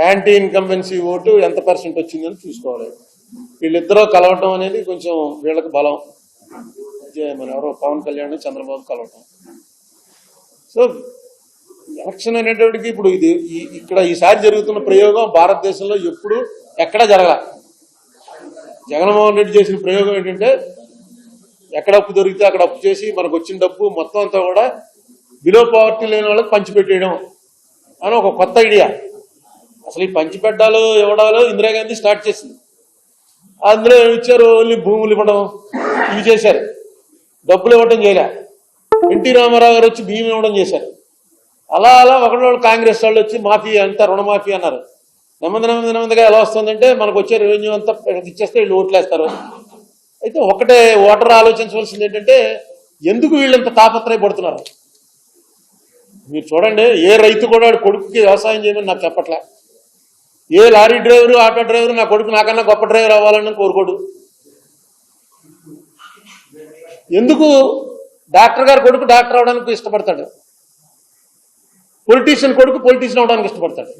Anti incumbency vote ఎంత percent వచ్చిందని చూసుకోవాలి. వీళ్ళిద్దరూ కలవటం అనేది కొంచెం వీళ్ళకి బలం. మన ఎవరో పవన్ కళ్యాణ్ చంద్రబాబు కలవటం. సో ఎలక్షన్ అనేటప్పటికి ఇప్పుడు ఇది ఇక్కడ ఈసారి జరుగుతున్న ప్రయోగం భారతదేశంలో ఎప్పుడు ఎక్కడా జరగల. జగన్మోహన్ రెడ్డి చేసిన ప్రయోగం ఏంటంటే ఎక్కడ అప్పు దొరికితే అక్కడ అప్పు చేసి మనకు వచ్చిన డబ్బు మొత్తం అంతా కూడా బిలో పవర్టీ లేని వాళ్ళకి పంచిపెట్టేయడం అని ఒక కొత్త ఐడియా. అసలు ఈ పంచిపెట్టాలు ఇవ్వడాలు ఇందిరాగాంధీ స్టార్ట్ చేసింది. అందులో ఇచ్చారు, ఓన్లీ భూములు ఇవ్వడం ఇవి చేశారు, డబ్బులు ఇవ్వడం చేయలే. ఎన్టీ రామారావు గారు వచ్చి బియ్యం ఇవ్వడం చేశారు. అలా అలా ఒకళ్ళు కాంగ్రెస్ వాళ్ళు వచ్చి మాఫీ అంతా రుణమాఫీ అన్నారు. నెమ్మదిగా ఎలా వస్తుందంటే మనకు వచ్చే రెవెన్యూ అంతా ఇచ్చేస్తే వీళ్ళు ఓట్లేస్తారు. అయితే ఒకటే ఓటర్ ఆలోచించవలసింది ఏంటంటే ఎందుకు వీళ్ళంత తాపత్రయపడుతున్నారు. మీరు చూడండి, ఏ రైతు కూడా కొడుకుకి వ్యవసాయం చేయమని నాకు చెప్పట్లే. ఏ లారీ డ్రైవరు ఆటో డ్రైవరు నా కొడుకు నాకన్నా గొప్ప డ్రైవర్ అవ్వాలని కోరుకోడు. ఎందుకు డాక్టర్ గారు కొడుకు డాక్టర్ అవడానికి ఇష్టపడతాడు, పొలిటీషియన్ కొడుకు పొలిటీషియన్ అవడానికి ఇష్టపడతాడు.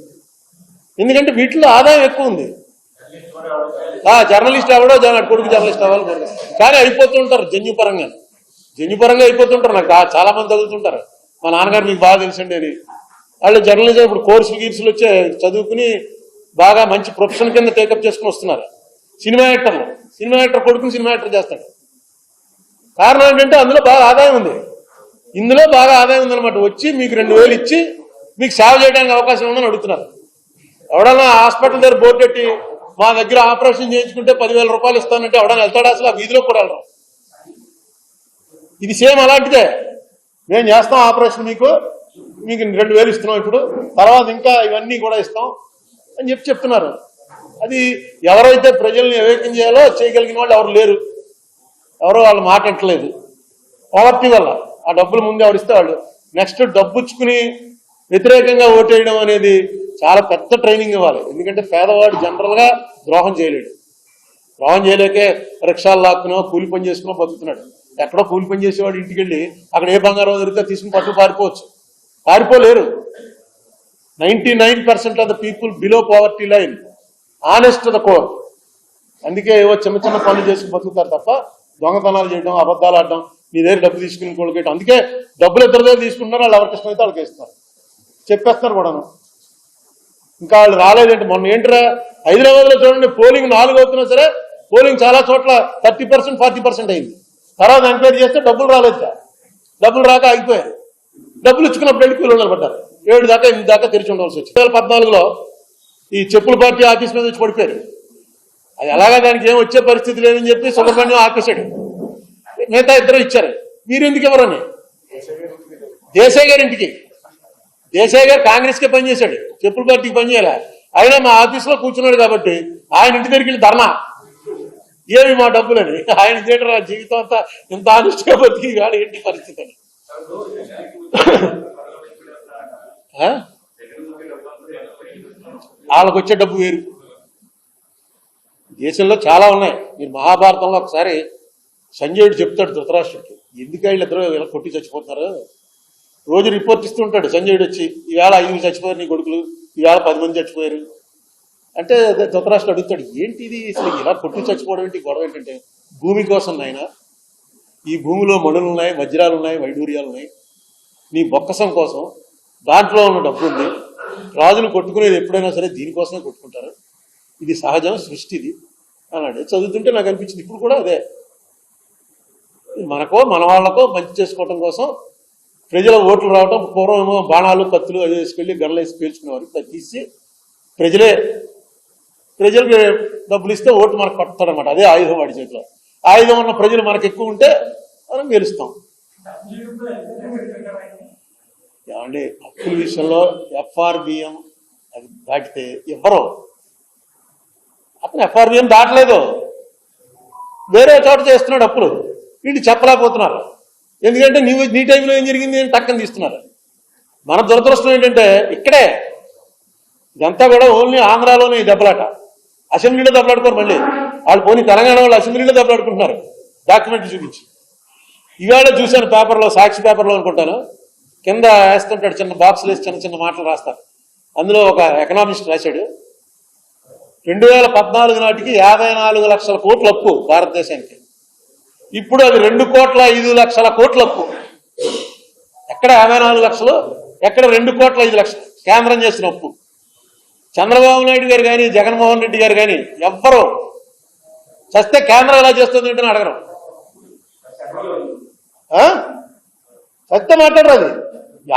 ఎందుకంటే వీటిలో ఆదాయం ఎక్కువ ఉంది. జర్నలిస్ట్ ఎవడో కొడుకు జర్నలిస్ట్ అవ్వాలి కానీ అయిపోతుంటారు జన్యుపరంగా అయిపోతుంటారు. నాకు చాలా మంది చదువుతుంటారు. మా నాన్నగారు మీకు బాగా తెలుసండి అని వాళ్ళు జర్నలిజం ఇప్పుడు కోర్సులు వచ్చే చదువుకుని బాగా మంచి ప్రొఫెషన్ కింద టేకప్ చేసుకుని వస్తున్నారు. సినిమా యాక్టర్ కొడుకుని సినిమా యాక్టర్ చేస్తాడు. కారణం ఏంటంటే అందులో బాగా ఆదాయం ఉంది. ఇందులో బాగా ఆదాయం ఉందన్నమాట. వచ్చి మీకు 2000 ఇచ్చి మీకు సేవ చేయడానికి అవకాశం ఉందని అడుగుతున్నారు. ఎవడన్నా హాస్పిటల్ దగ్గర బోర్డు పెట్టి మా దగ్గర ఆపరేషన్ చేయించుకుంటే 10,000 రూపాయలు ఇస్తానంటే ఎవడన్నా వెళ్తాడా? అసలు ఆ వీధిలో కూడా వెళ్ళరు. ఇది సేమ్ అలాంటిదే. మేము చేస్తాం ఆపరేషన్, మీకు 2000 ఇస్తున్నాం, ఇప్పుడు తర్వాత ఇంకా ఇవన్నీ కూడా ఇస్తాం అని చెప్తున్నారు. అది ఎవరైతే ప్రజల్ని వివేకం చేయాలో చేయగలిగిన వాళ్ళు ఎవరు లేరు. ఎవరో వాళ్ళు మాట్లాడట్లేదు. పవర్టీ వల్ల ఆ డబ్బులు ముందు ఎవరిస్తే వాళ్ళు నెక్స్ట్ డబ్బుచ్చుకుని వ్యతిరేకంగా ఓటేయడం అనేది చాలా పెద్ద ట్రైనింగ్ ఇవ్వాలి. ఎందుకంటే పేదవాడు జనరల్గా ద్రోహం చేయలేకే రిక్షాలు లాక్కునో కూలి పని చేసుకునో బతుకుతున్నాడు. ఎక్కడో కూలి పని చేసేవాడు ఇంటికి వెళ్ళి అక్కడ ఏ బంగారం దొరికితే తీసుకుని పట్టు పారిపోలేరు. 99% of the people below poverty line honest the core. అందుకే ఏవో చిన్న పనులు చేసుకుని బతుకుతారు తప్ప దొంగతనాలు చేయడం, అబద్ధాలు ఆడడం, నీ దగ్గర డబ్బు తీసుకుని కొడుకేయడం. అందుకే డబ్బులు ఇద్దరు దగ్గర తీసుకుంటున్నారు. వాళ్ళు ఎవరికి ఇష్టమైతే వాళ్ళకి ఇస్తారు, చెప్పేస్తారు కూడాను. ఇంకా వాళ్ళు రాలేదంటే మొన్న ఏంటరా హైదరాబాద్లో చూడండి, పోలింగ్ 4 అవుతున్నా సరే పోలింగ్ చాలా చోట్ల 30%, 40% అయింది. తర్వాత ఎంక్వైరీ చేస్తే డబ్బులు రాలేదు. డబ్బులు రాక ఆగిపోయారు. డబ్బులు ఇచ్చుకున్నప్పుడు వెళ్ళి కూలీలు పడ్డారు. 7 దాకా 8 దాకా తెరిచి ఉండవలసి వచ్చింది. 2014లో ఈ చెప్పుల పార్టీ ఆఫీస్ మీద వచ్చి పడిపోయారు. అది అలాగా దానికి ఏం వచ్చే పరిస్థితి లేదని చెప్పి సుబ్రహ్మణ్యం ఆపేశాడు. మిగతా 2 ఇచ్చారు. మీరు ఎందుకు ఎవరని దేశాయ్ గారి ఇంటికి, దేశాయ్ గారు కాంగ్రెస్కే పనిచేశాడు, చెప్పుల పార్టీకి పనిచేయాలి. అయినా మా ఆఫీస్లో కూర్చున్నాడు కాబట్టి ఆయన ఇంటి దగ్గరికి వెళ్ళి ధర్నా, ఏమి మా డబ్బులని. ఆయన థియేటర్ జీవితం అంతా ఇంత ఆనిస్ట్గా బతికి కాదు ఏంటి పరిస్థితి అని. వాళ్ళకు వచ్చే డబ్బు వేరు. దేశంలో చాలా ఉన్నాయి. మీరు మహాభారతంలో ఒకసారి సంజయుడు చెప్తాడు ధృతరాష్ట్రుడికి, ఎందుకు వీళ్ళిద్దరూ ఇలా కొట్టి చచ్చిపోతున్నారు. రోజు రిపోర్ట్ ఇస్తూ ఉంటాడు సంజయుడు వచ్చి, ఈవేళ 5 చచ్చిపోయారు నీ కొడుకులు, ఈవేళ 10 మంది చచ్చిపోయారు అంటే. ధృతరాష్ట్రుడు అడుగుతాడు, ఏంటి ఇది అసలు ఇలా కొట్టి చచ్చిపోవడం ఏంటి, గొడవ ఏంటంటే, భూమి కోసం నాయన, ఈ భూమిలో మణులు ఉన్నాయి, వజ్రాలు ఉన్నాయి, వైడూర్యాలు ఉన్నాయి, నీ బొక్కసం కోసం దాంట్లో ఉన్న డబ్బు ఉంది. రాజులు కొట్టుకునేది ఎప్పుడైనా సరే దీనికోసమే కొట్టుకుంటారు, ఇది సహజం, సృష్టిది అన్నాడు. చదువుతుంటే నాకు అనిపించింది ఇప్పుడు కూడా అదే. మనకో మన వాళ్ళకో మంచి చేసుకోవటం కోసం ప్రజల ఓట్లు రావటం. పూర్వమేమో బాణాలు కత్తులు అది వేసుకెళ్ళి గన్లు వేసి పేల్చుకునేవారు. తీసి ప్రజలకు డబ్బులు ఇస్తే ఓటు మనకు పట్టుతాడనమాట. అదే ఆయుధం వాడి చేతిలో. ఆయుధం ఉన్న ప్రజలు మనకు ఎక్కువ ఉంటే మనం గెలుస్తాం. ఏమండి అప్పుల విషయంలో FRBM అది దాటితే ఎవ్వరో, అతను FRBM దాటలేదు, వేరే చోట చేస్తున్నాడు అప్పులు. వీళ్ళు చెప్పలేకపోతున్నారు. ఎందుకంటే నీ టైంలో ఏం జరిగింది అని టక్కని తీస్తున్నారు. మన దురదృష్టం ఏంటంటే ఇక్కడే ఇదంతా కూడా ఓన్లీ ఆంధ్రాలోనే దెబ్బలాట. అసెంబ్లీలో దెబ్బలాడుకోరు. మళ్ళీ వాళ్ళు పోనీ తెలంగాణ వాళ్ళు అసెంబ్లీలో దెబ్బలాడుకుంటున్నారు డాక్యుమెంట్లు చూపించి. ఇవాళ చూశాను పేపర్లో, సాక్షి పేపర్లో అనుకుంటాను, కింద వేస్తుంటాడు చిన్న బాక్సులు వేసి చిన్న మాటలు రాస్తారు. అందులో ఒక ఎకనామిస్ట్ రాశాడు 2014 నాటికి 54 లక్షల కోట్ల అప్పు భారతదేశానికి. ఇప్పుడు అది 2,05,00,000 కోట్ల అప్పు. ఎక్కడ 54 లక్షలు, ఎక్కడ 2,05,00,000 కేంద్రం చేసిన అప్పు. చంద్రబాబు నాయుడు గారు కానీ జగన్మోహన్ రెడ్డి గారు కానీ ఎవ్వరూ చస్తే కేంద్రం ఎలా చేస్తుంది ఏంటని అడగరు. చస్తే మాట్లాడరు. అది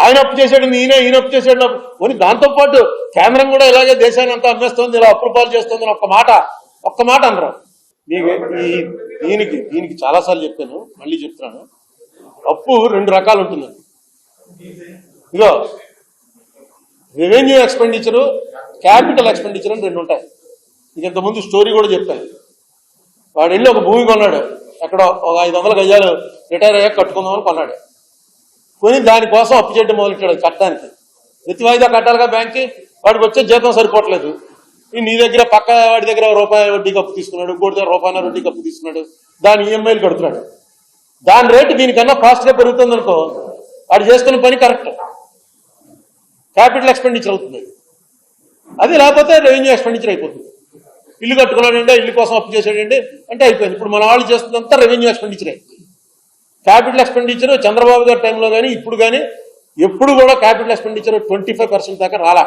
ఆయన అప్పు చేశాడు, ఈయన అప్పు చేశాడు అని. దాంతోపాటు కేంద్రం కూడా ఇలాగే దేశాన్ని అంతా అమ్మేస్తుంది, ఇలా అప్పుల పాలు చేస్తుంది అని ఒక్క మాట అనరు. దీనికి చాలాసార్లు చెప్పాను, మళ్ళీ చెప్తున్నాను. అప్పు 2 రకాలు ఉంటుంది. ఇదో రెవెన్యూ ఎక్స్పెండిచరు, క్యాపిటల్ ఎక్స్పెండిచర్ అని 2 ఉంటాయి. ఇది ఇంతకుముందు స్టోరీ కూడా చెప్పాను. వాడు వెళ్ళి ఒక భూమి కొన్నాడు, ఎక్కడ ఒక 500 గజాలు రిటైర్ అయ్యాక కట్టుకుందామని కొన్నాడు. కొని దానికోసం అప్పు చేయడం మొదలెట్టాడు కట్టడానికి. ప్రతి వాయిదా కట్టాలిగా బ్యాంక్కి. వాడికి వచ్చే జీతం సరిపోవట్లేదు. నీ దగ్గర పక్క వాడి దగ్గర రూపాయి వడ్డీకి అప్పు తీసుకున్నాడు, ఇంకోటి దగ్గర రూపాయల వడ్డీకి అప్పు తీసుకున్నాడు, దాని ఈఎంఐలు కడుతున్నాడు. దాని రేటు దీనికన్నా ఫాస్ట్గా పెరుగుతుంది అనుకో, వాడు చేస్తున్న పని కరెక్ట్, క్యాపిటల్ ఎక్స్పెండిచర్ అవుతుంది. అది లేకపోతే రెవెన్యూ ఎక్స్పెండిచర్ అయిపోతుంది. ఇల్లు కట్టుకున్నాడంటే ఇల్లు కోసం అప్పు చేసాడండి అంటే అయిపోయింది. ఇప్పుడు మన వాళ్ళు చేస్తున్నంతా రెవెన్యూ ఎక్స్పెండిచరే. క్యాపిటల్ ఎక్స్పెండిచర్ చంద్రబాబు గారి టైంలో కానీ ఇప్పుడు కానీ ఎప్పుడు కూడా క్యాపిటల్ ఎక్స్పెండిచర్ 25% దాకా రాలా.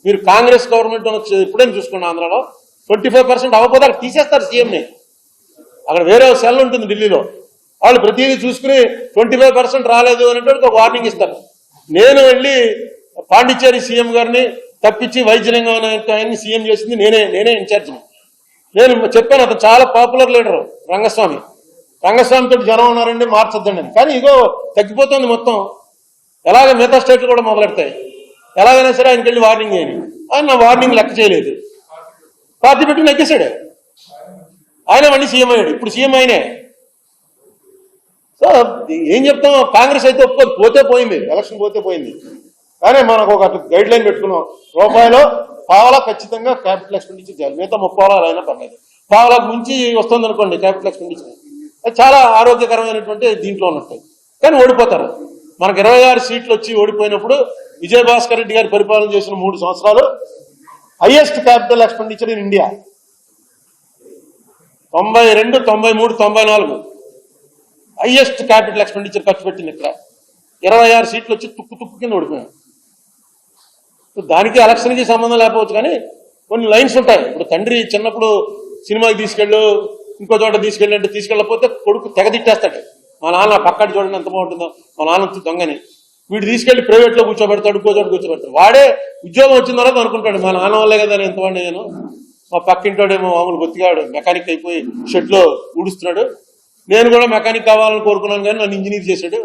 మీరు కాంగ్రెస్ గవర్నమెంట్ ఎప్పుడైనా చూసుకోండి, ఆంధ్రాలో 25% అవ్వకపోతే అక్కడ తీసేస్తారు సీఎంని. అక్కడ వేరే సెల్ ఉంటుంది ఢిల్లీలో, వాళ్ళు ప్రతిదీ చూసుకుని 25% రాలేదు అనేటువంటి ఒక వార్నింగ్ ఇస్తారు. నేను వెళ్ళి పాండిచ్చేరి సీఎం గారిని తప్పించి వైద్యరంగం ఆయన్ని సీఎం చేసింది నేనే ఇన్ఛార్జిని. నేను చెప్పాను, అతను చాలా పాపులర్ లీడరు రంగస్వామితో జనం ఉన్నారండి మార్చొద్దండి. కానీ ఇగో తగ్గిపోతుంది మొత్తం. ఎలాగ మిగతా స్టేట్లు కూడా మొదలెడతాయి. ఎలాగైనా సరే ఆయనకి వెళ్ళి వార్నింగ్ చేయని, ఆయన నా వార్నింగ్ లెక్క చేయలేదు. పార్టీ పెట్టి నెగ్గేశాడు. ఆయన మళ్ళీ సీఎం అయ్యాడు. ఇప్పుడు సీఎం ఆయనే. సో ఏం చెప్తాం, కాంగ్రెస్ అయితే ఒప్పుకోదు, పోతే పోయింది, ఎలక్షన్ పోతే పోయింది. కానీ మనకు ఒక గైడ్ లైన్ పెట్టుకున్నాం, రూపాయలో పావలా ఖచ్చితంగా క్యాపిటల్ ఎక్స్పెండిచర్ చేయాలి. మిగతా 30 అయినా పర్లేదు. పావలాకు మించి వస్తుంది అనుకోండి క్యాపిటల్ ఎక్స్పెండిచర్, అది చాలా ఆరోగ్యకరమైనటువంటి దీంట్లో ఉన్నట్టు. కానీ ఓడిపోతారు. మనకు 26 సీట్లు వచ్చి ఓడిపోయినప్పుడు విజయభాస్కర్ రెడ్డి గారి పరిపాలన చేసిన 3 సంవత్సరాలు highest capital expenditure in India. 92, 93, 94 highest capital expenditure ఖర్చు పెట్టింది. ఇక్కడ 26 సీట్లు వచ్చి తుక్కు కింద ఓడిపోయాం. దానికి ఎలక్షన్కి సంబంధం లేకపోవచ్చు, కానీ కొన్ని లైన్స్ ఉంటాయి. ఇప్పుడు తండ్రి చిన్నప్పుడు సినిమాకి తీసుకెళ్ళు, ఇంకో చోట తీసుకెళ్ళి అంటే తీసుకెళ్ళకపోతే కొడుకు తెగ తిట్టేస్తాడు. మా నాన్న పక్కటి చూడండి ఎంత బాగుంటుందో, మా నాన్న దొంగని. వీడు తీసుకెళ్లి ప్రైవేట్లో కూర్చోబెడతాడు, ఇంకో చోట కూర్చోబెడతాడు. వాడే ఉద్యోగం వచ్చిన తర్వాత అనుకుంటాడు, మా నాన్న వల్లే కదా నేను ఎంతవాడిని నేను. మా పక్కింటోడేమో మామూలు బొత్తిగాడు మెకానిక్ అయిపోయి షెడ్లో ఊడుస్తున్నాడు. నేను కూడా మెకానిక్ కావాలని కోరుకున్నాను, కానీ నన్ను ఇంజనీర్ చేశాడు.